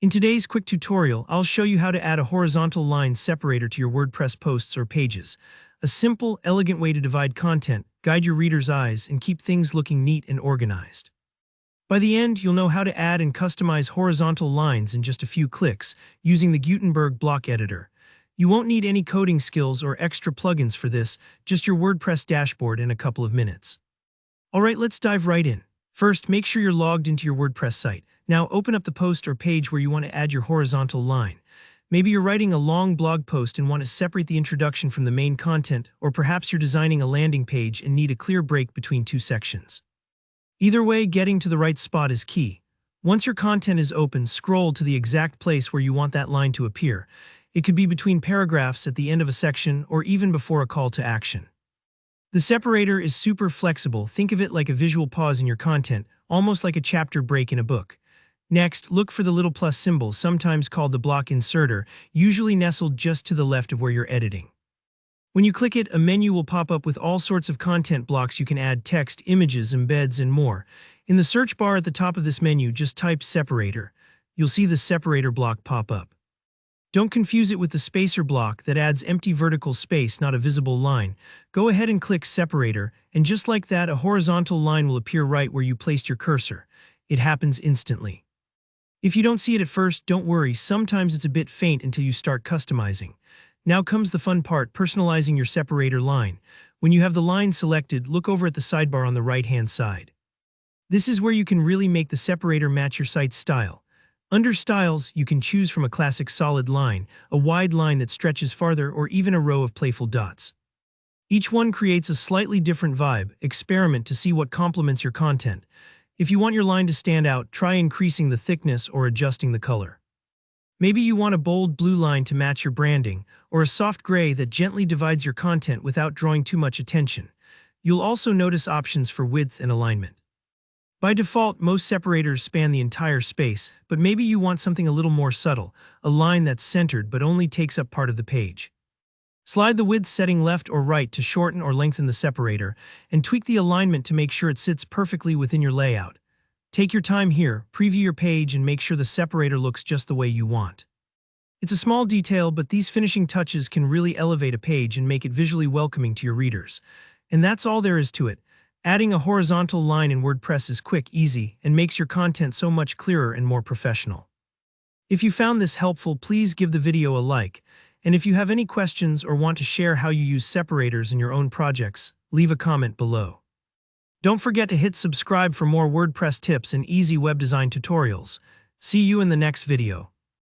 In today's quick tutorial, I'll show you how to add a horizontal line separator to your WordPress posts or pages. A simple, elegant way to divide content, guide your reader's eyes, and keep things looking neat and organized. By the end, you'll know how to add and customize horizontal lines in just a few clicks using the Gutenberg block editor. You won't need any coding skills or extra plugins for this, just your WordPress dashboard in a couple of minutes. Alright, let's dive right in. First, make sure you're logged into your WordPress site. Now open up the post or page where you want to add your horizontal line. Maybe you're writing a long blog post and want to separate the introduction from the main content, or perhaps you're designing a landing page and need a clear break between two sections. Either way, getting to the right spot is key. Once your content is open, scroll to the exact place where you want that line to appear. It could be between paragraphs, at the end of a section, or even before a call to action. The separator is super flexible. Think of it like a visual pause in your content, almost like a chapter break in a book. Next, look for the little plus symbol, sometimes called the block inserter, usually nestled just to the left of where you're editing. When you click it, a menu will pop up with all sorts of content blocks. You can add text, images, embeds, and more. In the search bar at the top of this menu, just type separator. You'll see the separator block pop up. Don't confuse it with the spacer block that adds empty vertical space, not a visible line. Go ahead and click separator, and just like that, a horizontal line will appear right where you placed your cursor. It happens instantly. If you don't see it at first, don't worry. Sometimes it's a bit faint until you start customizing. Now comes the fun part, personalizing your separator line. When you have the line selected, look over at the sidebar on the right-hand side. This is where you can really make the separator match your site's style. Under Styles, you can choose from a classic solid line, a wide line that stretches farther, or even a row of playful dots. Each one creates a slightly different vibe. Experiment to see what complements your content. If you want your line to stand out, try increasing the thickness or adjusting the color. Maybe you want a bold blue line to match your branding, or a soft gray that gently divides your content without drawing too much attention. You'll also notice options for width and alignment. By default, most separators span the entire space, but maybe you want something a little more subtle, a line that's centered but only takes up part of the page. Slide the width setting left or right to shorten or lengthen the separator, and tweak the alignment to make sure it sits perfectly within your layout. Take your time here, preview your page, and make sure the separator looks just the way you want. It's a small detail, but these finishing touches can really elevate a page and make it visually welcoming to your readers. And that's all there is to it. Adding a horizontal line in WordPress is quick, easy, and makes your content so much clearer and more professional. If you found this helpful, please give the video a like. And if you have any questions or want to share how you use separators in your own projects, leave a comment below. Don't forget to hit subscribe for more WordPress tips and easy web design tutorials. See you in the next video.